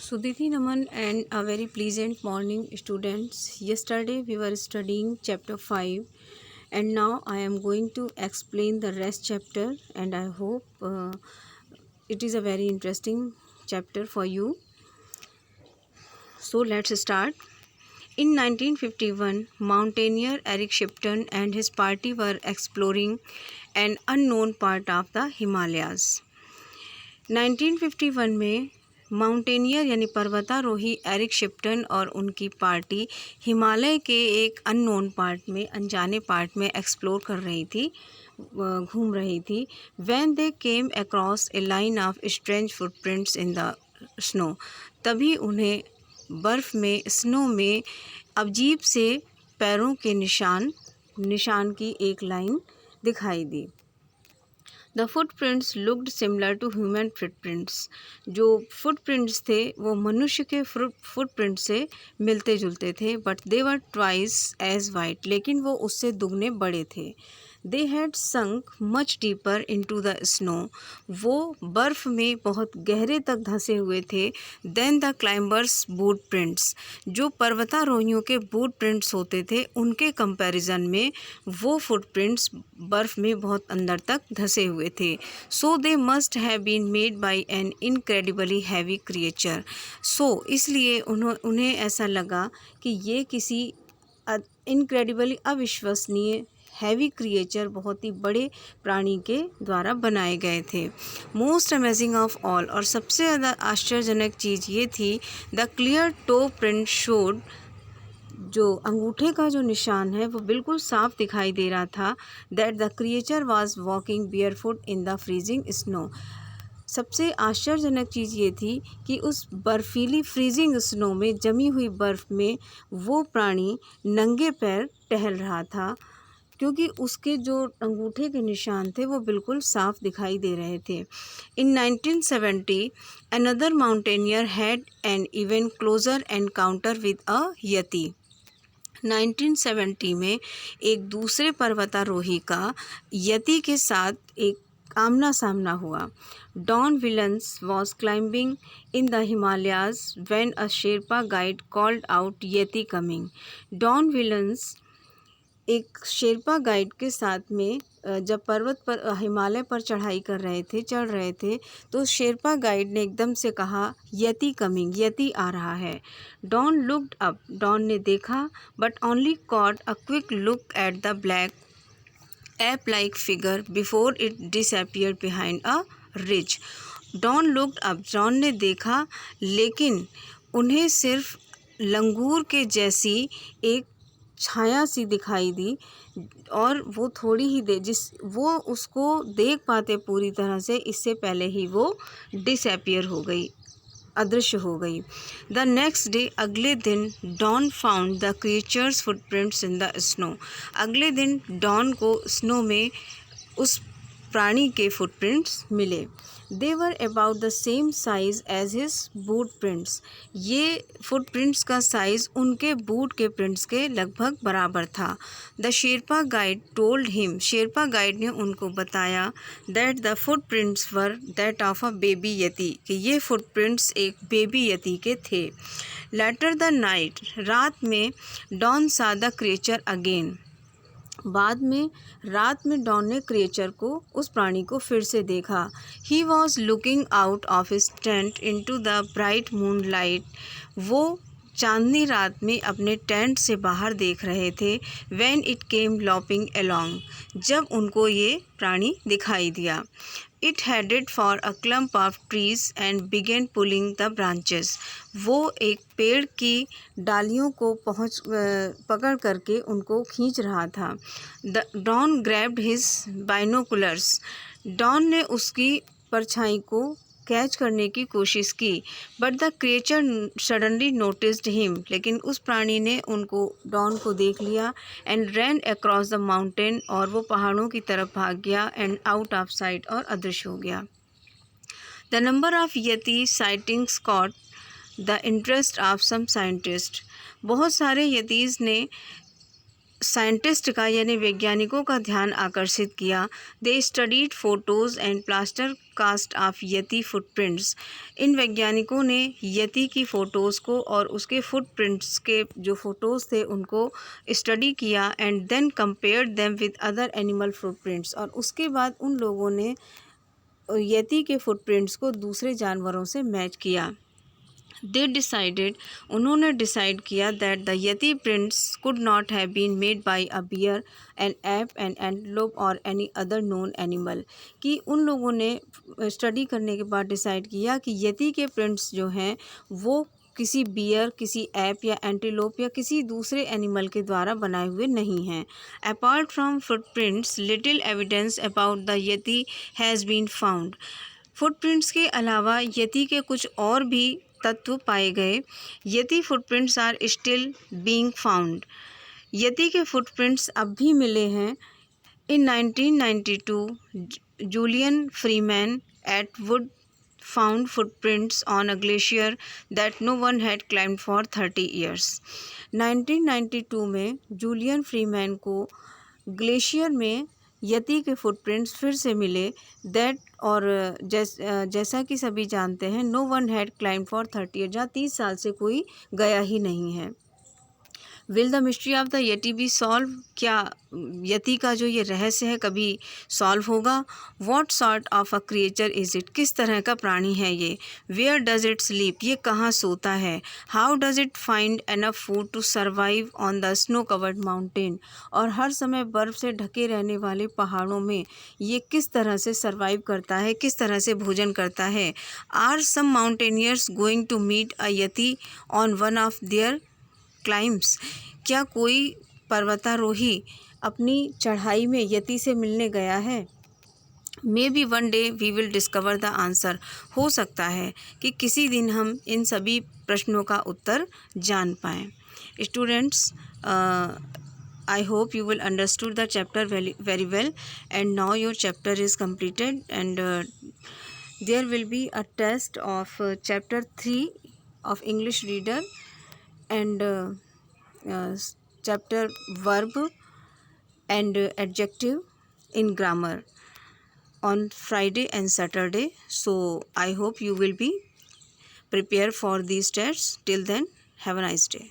Sudhiti Naman and a very pleasant morning, students. Yesterday we were studying chapter 5 and now I am going to explain the rest chapter and I hope it is a very interesting chapter for you. So let's start. In 1951, mountaineer Eric Shipton and his party were exploring an unknown part of the Himalayas. 1951 में mountaineer यानी पर्वतारोही Eric Shipton और उनकी party Himalaya के एक unknown part में अनजाने part में एक्सप्लोर कर रही थी, घूम रही थी। When they came across A line of strange footprints in the snow, तभी उन्हें बर्फ़ में स्नो में अजीब से पैरों के निशान की एक लाइन दिखाई दी। The footprints looked similar to human footprints, जो फुटप्रिंट्स थे वो मनुष्य के फुटप्रिंट से मिलते जुलते थे, but they were twice as wide, लेकिन वो उससे दुगने बड़े थे। They had sunk much deeper into the snow, वो बर्फ़ में बहुत गहरे तक धंसे हुए थे। Then the climbers boot prints, जो पर्वतारोहियों के बूट प्रिंट्स होते थे उनके कंपैरिजन में वो फुटप्रिंट्स बर्फ़ में बहुत अंदर तक धंसे हुए थे। So they must have been made by an incredibly heavy creature, so इसलिए उन्हें ऐसा लगा कि ये किसी इनक्रेडिबली अविश्वसनीय हैवी क्रिएचर, बहुत ही बड़े प्राणी के द्वारा बनाए गए थे। मोस्ट अमेजिंग ऑफ ऑल, और सबसे ज़्यादा आश्चर्यजनक चीज़ ये थी, the clear toe print showed, जो अंगूठे का जो निशान है वो बिल्कुल साफ दिखाई दे रहा था। That the creature was walking barefoot in the freezing snow, सबसे आश्चर्यजनक चीज़ ये थी कि उस बर्फीली फ्रीजिंग स्नो में जमी हुई बर्फ़ में वो प्राणी नंगे पैर टहल रहा था, क्योंकि उसके जो अंगूठे के निशान थे वो बिल्कुल साफ दिखाई दे रहे थे। In 1970 another mountaineer had an even closer encounter with a yeti. 1970 में एक दूसरे पर्वतारोही का यति के साथ एक आमना सामना हुआ। Don Whillans was climbing in the Himalayas when a Sherpa guide called out yeti coming. Don Whillans एक शेरपा गाइड के साथ में जब पर्वत पर हिमालय पर चढ़ रहे थे तो शेरपा गाइड ने एकदम से कहा, यति कमिंग, यति आ रहा है। डॉन लुक्ड अप, डॉन ने देखा, but only caught a quick look at the black ape like figure before it disappeared behind a ridge. Don looked up, Don ने देखा, लेकिन उन्हें सिर्फ लंगूर के जैसी एक छाया सी दिखाई दी, और वो थोड़ी ही वो उसको देख पाते पूरी तरह से, इससे पहले ही वो डिसअपियर हो गई, अदृश्य हो गई। द नेक्स्ट डे, अगले दिन, Don found the creature's footprints in the snow. अगले दिन डॉन को स्नो में उस प्राणी के फुटप्रिंट्स मिले। They were about the same size as his boot prints, ये फुटप्रिंट्स का साइज़ उनके बूट के प्रिंट्स के लगभग बराबर था। The Sherpa guide told him, Sherpa guide ने उनको बताया, that the footprints were that of a baby yeti, कि ये फुटप्रिंट्स एक बेबी यति के थे। लेटर द नाइट, रात में, डॉन सा द क्रिएचर अगेन, बाद में रात में डॉन ने क्रिएचर को, उस प्राणी को फिर से देखा। He was looking out of his tent into the bright moon light, वो चांदनी रात में अपने टेंट से बाहर देख रहे थे। When it came loping along, जब उनको ये प्राणी दिखाई दिया। It headed for a clump of trees and began pulling the branches, वो एक पेड़ की डालियों को पकड़ करके उनको खींच रहा था। Don grabbed his binoculars, Don ने उसकी परछाई को कैच करने की कोशिश की। But the creature suddenly noticed him, लेकिन उस प्राणी ने डॉन को देख लिया। And ran across the mountain, और वो पहाड़ों की तरफ भाग गया। एंड आउट ऑफ साइट, और अदृश्य हो गया। The number of yeti sightings caught the interest of some scientist, बहुत सारे यतीज़ ने साइंटिस्ट का यानी वैज्ञानिकों का ध्यान आकर्षित किया। They studied photos and plaster cast of yeti footprints. इन वैज्ञानिकों ने यति की फ़ोटोज़ को और उसके फुटप्रिंट्स के जो फ़ोटोज़ थे उनको स्टडी किया and then compared them with other animal footprints. और उसके बाद उन लोगों ने यति के फुटप्रिंट्स को दूसरे जानवरों से मैच किया। दे डिसाइडेड, उन्होंने डिसाइड किया that the yeti prints could not have been made by a bear, an ape, an antelope और एनी अदर नोन एनिमल। कि उन लोगों ने स्टडी करने के बाद डिसाइड किया कि यति के प्रिंट्स जो हैं वो किसी बियर, किसी ऐप या एंटीलोप या किसी दूसरे एनिमल के द्वारा बनाए हुए नहीं हैं। Apart from footprints little evidence about the yeti has been found. Footprints के अलावा यति के कुछ और भी तत्व पाए गए। Yeti footprints are still being found. यति के फुटप्रिंट्स अब भी मिले हैं। In 1992 Julian Freeman Attwood found footprints on a glacier that no one had climbed for 30 years. 1992 में जूलियन फ्रीमैन को ग्लेशियर में यति के फुटप्रिंट्स फिर से मिले। दैट और जैसा कि सभी जानते हैं no one had climb for 30 year, जहाँ 30 साल से कोई गया ही नहीं है। Will the mystery of the yeti be solve, क्या यति का जो ये रहस्य है कभी सॉल्व होगा? What sort of a creature is it, किस तरह का प्राणी है ये? वेयर डज इट स्लीप, ये कहाँ सोता है? How does it find enough food to survive on the snow covered mountain, और हर समय बर्फ़ से ढके रहने वाले पहाड़ों में ये किस तरह से सर्वाइव करता है, किस तरह से भोजन करता है? Are some mountaineers going to meet a yeti on one of their climbs, क्या कोई पर्वतारोही अपनी चढ़ाई में यति से मिलने गया है? Maybe one day we will discover the answer, हो सकता है कि किसी दिन हम इन सभी प्रश्नों का उत्तर जान पाएँ। Students, I hope you will understood the chapter very well, and now your chapter is completed, and there will be a test of chapter 3 of English reader and chapter verb and adjective in grammar on Friday and Saturday. So I hope you will be prepared for these tests. Till then, have a nice day.